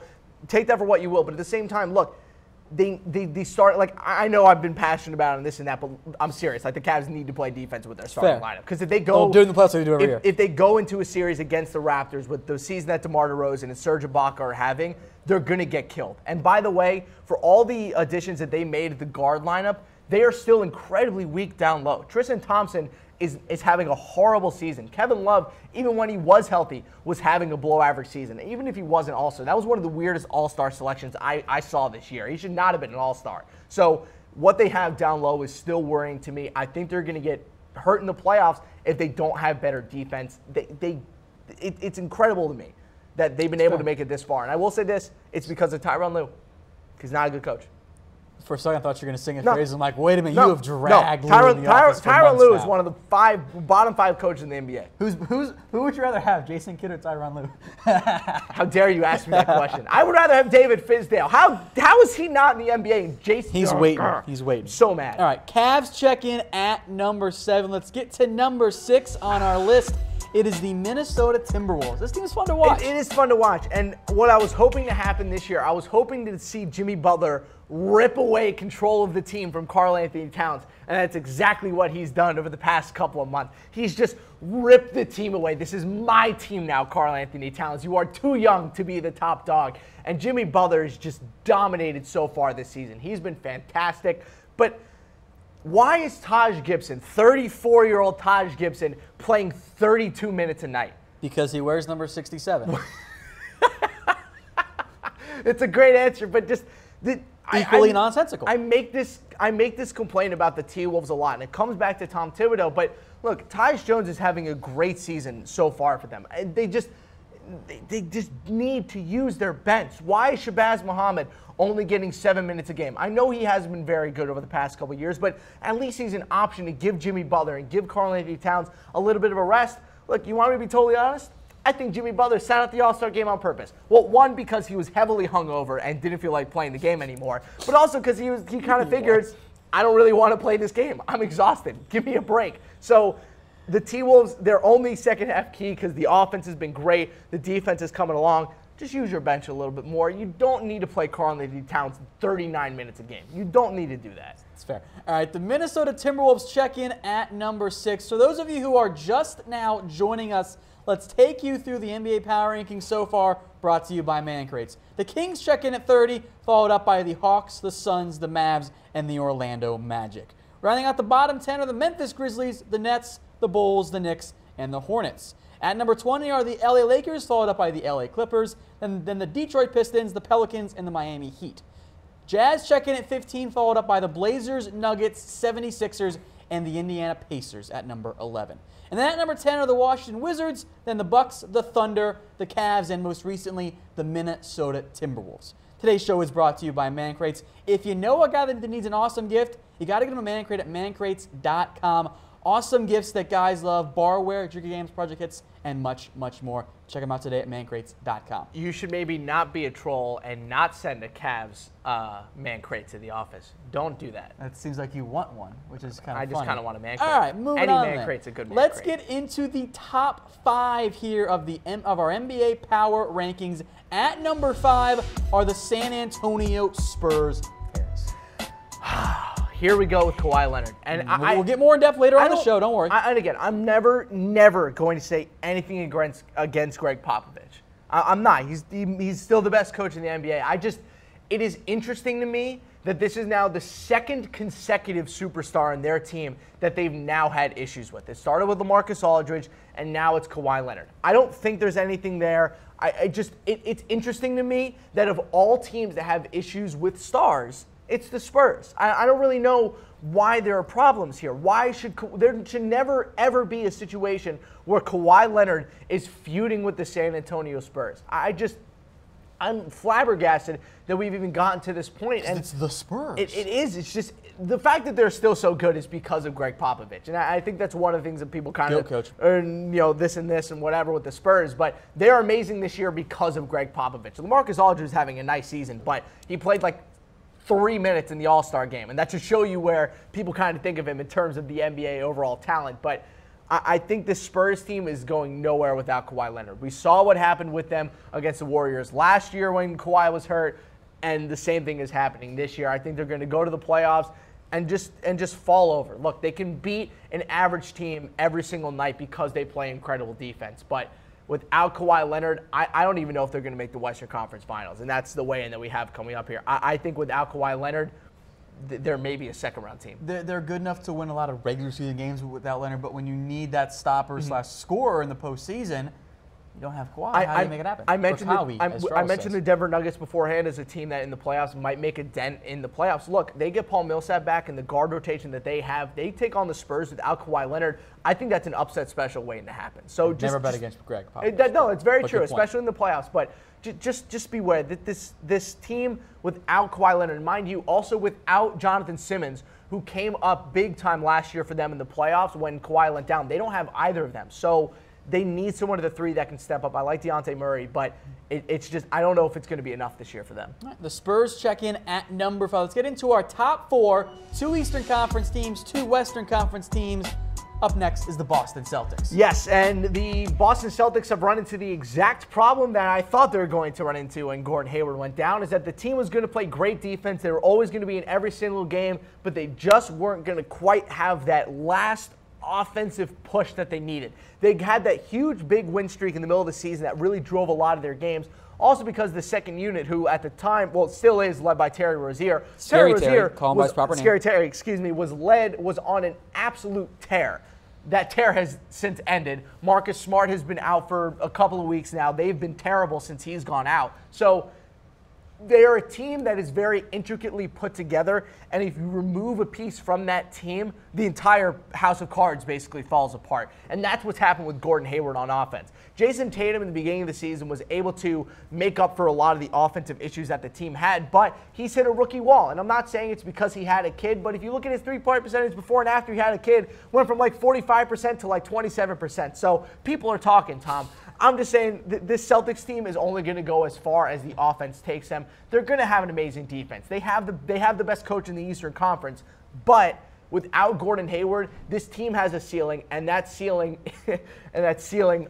take that for what you will. But at the same time, look, they start, like, I know I've been passionate about it and this and that, but I'm serious. Like, the Cavs need to play defense with their starting lineup. Because if they go during the playoffs, they do every year. If they go into a series against the Raptors with the season that DeMar DeRozan and Serge Ibaka are having, they're going to get killed. And by the way, for all the additions that they made at the guard lineup, they are still incredibly weak down low. Tristan Thompson is having a horrible season. Kevin Love, even when he was healthy, was having a below-average season. Even if he wasn't all-star, that was one of the weirdest all-star selections I saw this year. He should not have been an all-star. So what they have down low is still worrying to me. I think they're going to get hurt in the playoffs if they don't have better defense. It's incredible to me that they've been able to make it this far. And I will say this, it's because of Tyronn Lue. He's not a good coach. For a second, I thought you were going to sing a phrase. I'm like, wait a minute, you have dragged Lue in the office for Tyronn months Lue now. is one of the bottom 5 coaches in the NBA. Who would you rather have, Jason Kidd or Tyronn Lue? How dare you ask me that question? I would rather have David Fizdale. How is he not in the NBA? And Jason, He's waiting. He's waiting. So mad. All right, Cavs check in at number 7. Let's get to number 6 on our list. It is the Minnesota Timberwolves. This team is fun to watch. It is fun to watch. And what I was hoping to happen this year, I was hoping to see Jimmy Butler rip away control of the team from Karl Anthony Towns. And that's exactly what he's done over the past couple of months. He's just ripped the team away. This is my team now, Karl Anthony Towns. You are too young to be the top dog. And Jimmy Butler has just dominated so far this season. He's been fantastic. But Why is Taj Gibson, 34-year-old Taj Gibson, playing 32 minutes a night? Because he wears number 67. It's a great answer, but just equally nonsensical. I make this complaint about the T-Wolves a lot, and it comes back to Tom Thibodeau. But look, Tyus Jones is having a great season so far for them. They just need to use their bench. Why is Shabazz Muhammad only getting 7 minutes a game? I know he hasn't been very good over the past couple of years, but at least he's an option to give Jimmy Butler and give Karl-Anthony Towns a little bit of a rest. Look, you want me to be totally honest? I think Jimmy Butler sat out the All-Star game on purpose. Well, one, because he was heavily hungover and didn't feel like playing the game anymore, but also because he kind of figured, I don't really want to play this game. I'm exhausted. Give me a break. So the T-Wolves, they're only second half key because the offense has been great. The defense is coming along. Just use your bench a little bit more. You don't need to play Karl-Anthony Towns 39 minutes a game. You don't need to do that. That's fair. All right, the Minnesota Timberwolves check in at number 6. So those of you who are just now joining us, let's take you through the NBA Power Rankings so far, brought to you by Man Crates. The Kings check in at 30, followed up by the Hawks, the Suns, the Mavs, and the Orlando Magic. Rounding out the bottom 10 are the Memphis Grizzlies, the Nets, the Bulls, the Knicks, and the Hornets. At number 20 are the LA Lakers, followed up by the LA Clippers, and then the Detroit Pistons, the Pelicans, and the Miami Heat. Jazz check in at 15, followed up by the Blazers, Nuggets, 76ers, and the Indiana Pacers at number 11. And then at number 10 are the Washington Wizards, then the Bucks, the Thunder, the Cavs, and most recently, the Minnesota Timberwolves. Today's show is brought to you by Man Crates. If you know a guy that needs an awesome gift, you got to get him a Man Crate at mancrates.com. Awesome gifts that guys love, barware, drinking games, project kits, and much, much more. Check them out today at mancrates.com. You should maybe not be a troll and not send a Cavs Man Crate to the office. Don't do that. It seems like you want one, which is kind of funny. I just kind of want a Man Crate. All right, moving Any on Man then. Crate's a good Man Let's Crate. get into the top 5 here of our NBA Power Rankings. At number 5 are the San Antonio Spurs. Here we go with Kawhi Leonard. And we'll get more in depth later on the show, don't worry. And again, I'm never going to say anything against Greg Popovich. I'm not. He's still the best coach in the NBA. It is interesting to me that this is now the second consecutive superstar in their team that they've now had issues with. It started with LaMarcus Aldridge, and now it's Kawhi Leonard. I don't think there's anything there. It's interesting to me that of all teams that have issues with stars, it's the Spurs. I don't really know why there are problems here. There should never, ever be a situation where Kawhi Leonard is feuding with the San Antonio Spurs. I'm flabbergasted that we've even gotten to this point. And it's the Spurs. It is. It's just the fact that they're still so good is because of Greg Popovich. And I think that's one of the things that people kind of, coach. This and this and whatever with the Spurs. But they're amazing this year because of Greg Popovich. LaMarcus Aldridge is having a nice season, but he played like 3 minutes in the All-Star game. And that should show you where people kind of think of him in terms of the NBA overall talent. But I think the Spurs team is going nowhere without Kawhi Leonard. We saw what happened with them against the Warriors last year when Kawhi was hurt, and the same thing is happening this year. I think they're going to go to the playoffs and just fall over. Look, they can beat an average team every single night because they play incredible defense. But without Kawhi Leonard, I don't even know if they're going to make the Western Conference Finals, and that's the weigh-in that we have coming up here. I think without Kawhi Leonard, there may be a second-round team. They're good enough to win a lot of regular season games without Leonard, but when you need that stopper / scorer in the postseason, you don't have Kawhi. How do you make it happen? I mentioned the Denver Nuggets beforehand as a team that in the playoffs might make a dent in the playoffs. Look, they get Paul Millsap back and the guard rotation that they have. They take on the Spurs without Kawhi Leonard. I think that's an upset special waiting to happen. So never bet against Greg Popovich. No, it's very true, especially in the playoffs. But just beware that this team without Kawhi Leonard, and mind you, also without Jonathan Simmons, who came up big time last year for them in the playoffs when Kawhi went down. They don't have either of them. So they need someone of the three that can step up. I like Dejounte Murray, but it's just I don't know if it's going to be enough this year for them. Right, the Spurs check in at number 5. Let's get into our top 4. 2 Eastern Conference teams, 2 Western Conference teams. Up next is the Boston Celtics. Yes, and the Boston Celtics have run into the exact problem that I thought they were going to run into when Gordon Hayward went down, is that the team was going to play great defense. They were always going to be in every single game, but they just weren't going to quite have that last offensive push that they needed. They had that huge big win streak in the middle of the season that really drove a lot of their games. Also because the second unit, who at the time, well, still is led by Terry Rozier. Scary Terry, call him by his proper name. Scary Terry, excuse me, was on an absolute tear. That tear has since ended. Marcus Smart has been out for a couple of weeks now. They've been terrible since he's gone out. So they are a team that is very intricately put together, and if you remove a piece from that team, the entire house of cards basically falls apart. And that's what's happened with Gordon Hayward on offense. Jason Tatum in the beginning of the season was able to make up for a lot of the offensive issues that the team had, but he's hit a rookie wall. And I'm not saying it's because he had a kid, but if you look at his three-point percentage before and after he had a kid, went from like 45% to like 27%. So people are talking, Tom. I'm just saying this Celtics team is only going to go as far as the offense takes them. They're going to have an amazing defense. They have the best coach in the Eastern Conference, but without Gordon Hayward, this team has a ceiling, and that ceiling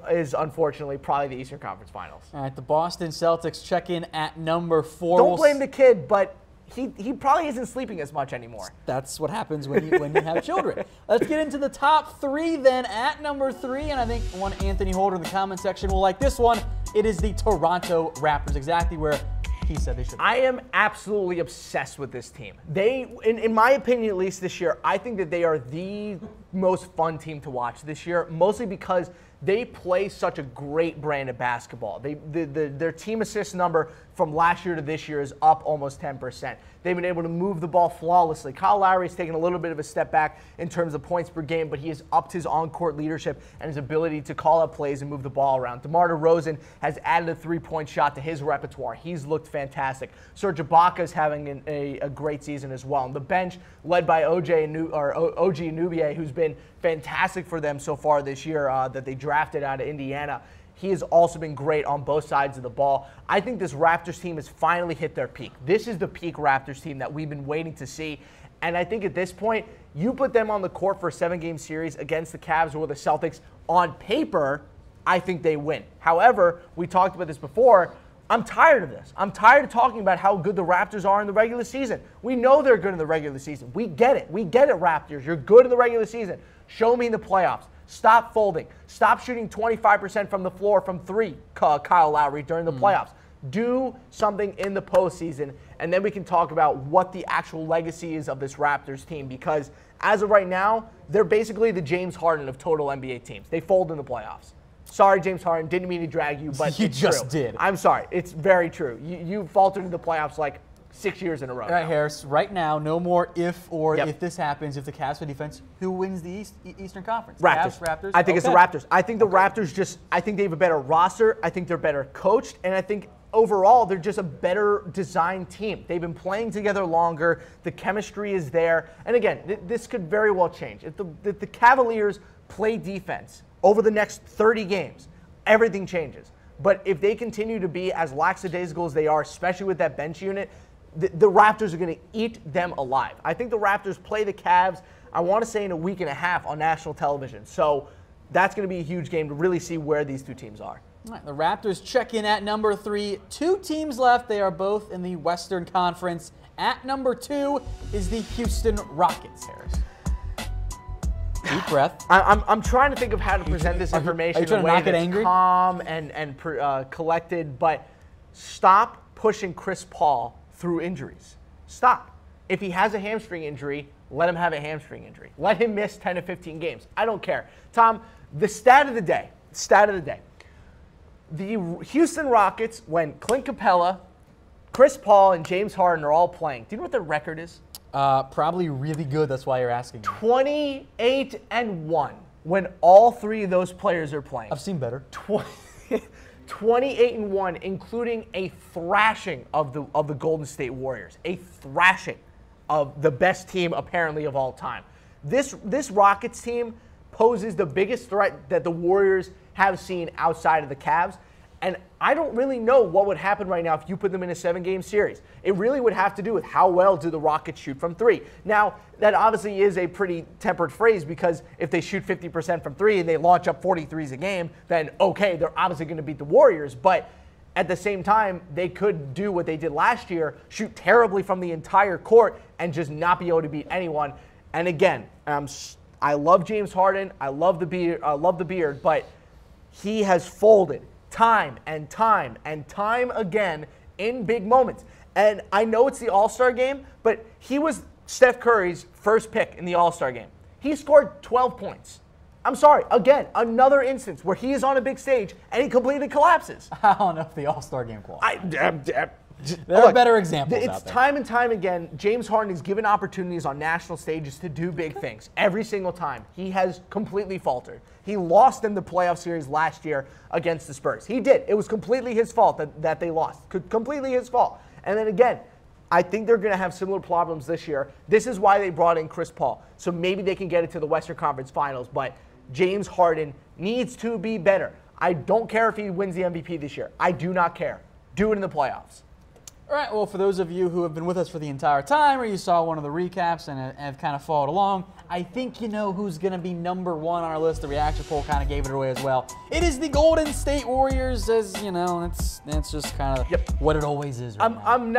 is unfortunately probably the Eastern Conference Finals. All right, the Boston Celtics check in at number 4. Don't blame the kid, but he probably isn't sleeping as much anymore. That's what happens when you have children. Let's get into the top 3 then. At number 3, and I think one Anthony Holder in the comment section will like this one. It is the Toronto Raptors, exactly where he said they should be. I am absolutely obsessed with this team. They, in my opinion at least this year, I think that they are the most fun team to watch this year, mostly because they play such a great brand of basketball. Their team assist number from last year to this year is up almost 10%. They've been able to move the ball flawlessly. Kyle Lowry's taken a little bit of a step back in terms of points per game, but he has upped his on-court leadership and his ability to call out plays and move the ball around. DeMar DeRozan has added a three-point shot to his repertoire. He's looked fantastic. Serge Ibaka's having a great season as well. And the bench, led by OG Anunoby, who's been fantastic for them so far this year, that they drafted out of Indiana. He has also been great on both sides of the ball. I think this Raptors team has finally hit their peak. This is the peak Raptors team that we've been waiting to see. And I think at this point, you put them on the court for a 7-game series against the Cavs or the Celtics, on paper, I think they win. However, we talked about this before, I'm tired of this. I'm tired of talking about how good the Raptors are in the regular season. We know they're good in the regular season. We get it. We get it, Raptors. You're good in the regular season. Show me in the playoffs. Stop folding. Stop shooting 25% from the floor from 3, Kyle Lowry, during the playoffs. Do something in the postseason, and then we can talk about what the actual legacy is of this Raptors team, because as of right now, they're basically the James Harden of total NBA teams. They fold in the playoffs. Sorry, James Harden, didn't mean to drag you, but you it's just true. did. I'm sorry. It's very true. You faltered in the playoffs like 6 years in a row. All right, Harris, right now, no more if this happens, if the Cavs play defense, who wins the Eastern Conference? Raptors. Cavs, Raptors? I think it's the Raptors. I think the Raptors I think they have a better roster. I think they're better coached. And I think overall, they're just a better designed team. They've been playing together longer. The chemistry is there. And again, this could very well change. If the Cavaliers play defense over the next 30 games, everything changes. But if they continue to be as lackadaisical as they are, especially with that bench unit, the Raptors are going to eat them alive. I think the Raptors play the Cavs, I want to say, in a week and a half on national television. So that's going to be a huge game to really see where these two teams are. All right, the Raptors check in at number 3. 2 teams left. They are both in the Western Conference. At number 2 is the Houston Rockets, Harris. Deep breath. I'm trying to think of how to present this information in a way that's calm and collected, but stop pushing Chris Paul through injuries. Stop. If he has a hamstring injury, let him have a hamstring injury. Let him miss 10 to 15 games. I don't care. Tom, the stat of the day. The Houston Rockets, when Clint Capella, Chris Paul, and James Harden are all playing, do you know what their record is? Probably really good. That's why you're asking. 28-1 when all 3 of those players are playing. I've seen better. 28-1, including a thrashing of the Golden State Warriors, a thrashing of the best team apparently of all time. This Rockets team poses the biggest threat that the Warriors have seen outside of the Cavs, and I don't really know what would happen right now if you put them in a 7-game series. It really would have to do with how well do the Rockets shoot from 3. Now, that obviously is a pretty tempered phrase, because if they shoot 50% from 3 and they launch up 43s a game, then okay, they're obviously going to beat the Warriors. But at the same time, they could do what they did last year, shoot terribly from the entire court and just not be able to beat anyone. And again, I love James Harden. I love the beard, but he has folded time and time and time again in big moments. And I know it's the All-Star game, but he was Steph Curry's first pick in the All-Star game. He scored 12 points. I'm sorry, again, another instance where he is on a big stage and he completely collapses. I don't know if the All-Star game qualifies. There are better examples It's out there. time and time again, James Harden is given opportunities on national stages to do big things. Every single time. He has completely faltered. He lost in the playoff series last year against the Spurs. He did. It was completely his fault that they lost. Completely his fault. And then again, I think they're going to have similar problems this year. This is why they brought in Chris Paul. So maybe they can get it to the Western Conference Finals. But James Harden needs to be better. I don't care if he wins the MVP this year. I do not care. Do it in the playoffs. All right, well, for those of you who have been with us for the entire time, or you saw one of the recaps and have kind of followed along, I think you know who's going to be number one on our list. The reaction poll kind of gave it away as well. It is the Golden State Warriors, as you know. That's just kind of what it always is. Right now. I'm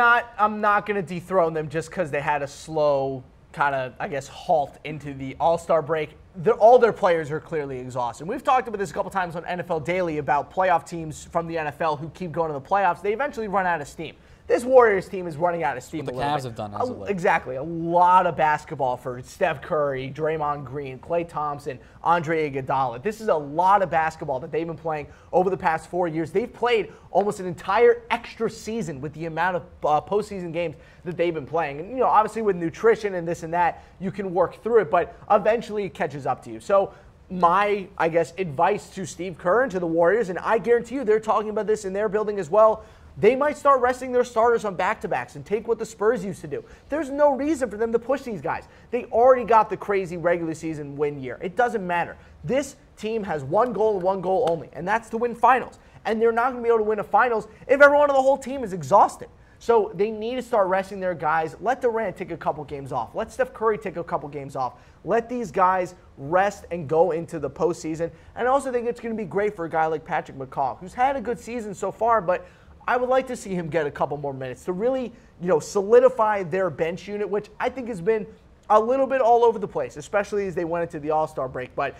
not going to dethrone them just because they had a slow kind of, I guess, halt into the All-Star break. All their players are clearly exhausted. We've talked about this a couple times on NFL Daily about playoff teams from the NFL who keep going to the playoffs. They eventually run out of steam. This Warriors team is running out of steam. What the Cavs have done as of late. Exactly. A lot of basketball for Steph Curry, Draymond Green, Klay Thompson, Andre Iguodala. This is a lot of basketball that they've been playing over the past 4 years. They've played almost an entire extra season with the amount of postseason games that they've been playing. And, obviously with nutrition and this and that, you can work through it, but eventually it catches up to you. So my, I guess, advice to Steve Kerr and to the Warriors, and I guarantee you they're talking about this in their building as well, they might start resting their starters on back-to-backs and take what the Spurs used to do. There's no reason for them to push these guys. They already got the crazy regular season win year. It doesn't matter. This team has one goal and one goal only, and that's to win finals. And they're not going to be able to win a finals if everyone on the whole team is exhausted. So they need to start resting their guys. Let Durant take a couple games off. Let Steph Curry take a couple games off. Let these guys rest and go into the postseason. And I also think it's going to be great for a guy like Patrick McCaw, who's had a good season so far, but I would like to see him get a couple more minutes to really, solidify their bench unit, which I think has been a little bit all over the place, especially as they went into the All-Star break. But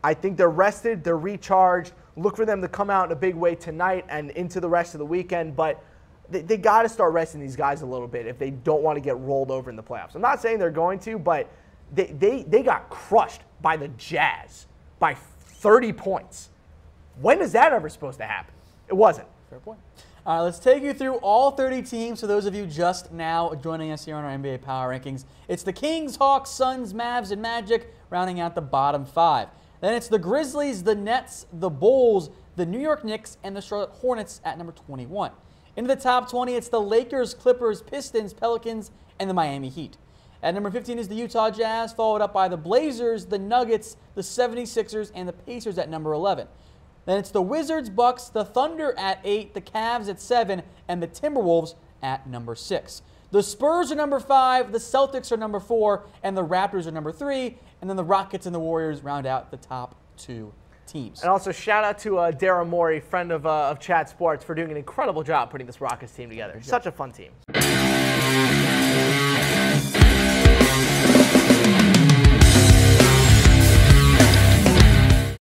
I think they're rested, they're recharged. Look for them to come out in a big way tonight and into the rest of the weekend. But they got to start resting these guys a little bit if they don't want to get rolled over in the playoffs. I'm not saying they're going to, but they got crushed by the Jazz by 30 points. When is that ever supposed to happen? It wasn't. Fair point. All right, let's take you through all 30 teams. For those of you just now joining us here on our NBA Power Rankings, it's the Kings, Hawks, Suns, Mavs, and Magic, rounding out the bottom 5. Then it's the Grizzlies, the Nets, the Bulls, the New York Knicks, and the Charlotte Hornets at number 21. Into the top 20, it's the Lakers, Clippers, Pistons, Pelicans, and the Miami Heat. At number 15 is the Utah Jazz, followed up by the Blazers, the Nuggets, the 76ers, and the Pacers at number 11. Then it's the Wizards, Bucks, the Thunder at 8, the Cavs at 7, and the Timberwolves at number 6. The Spurs are number 5, the Celtics are number 4, and the Raptors are number 3. And then the Rockets and the Warriors round out the top 2 teams. And also shout out to Daryl Morey, friend of Chat Sports, for doing an incredible job putting this Rockets team together. Such a fun team.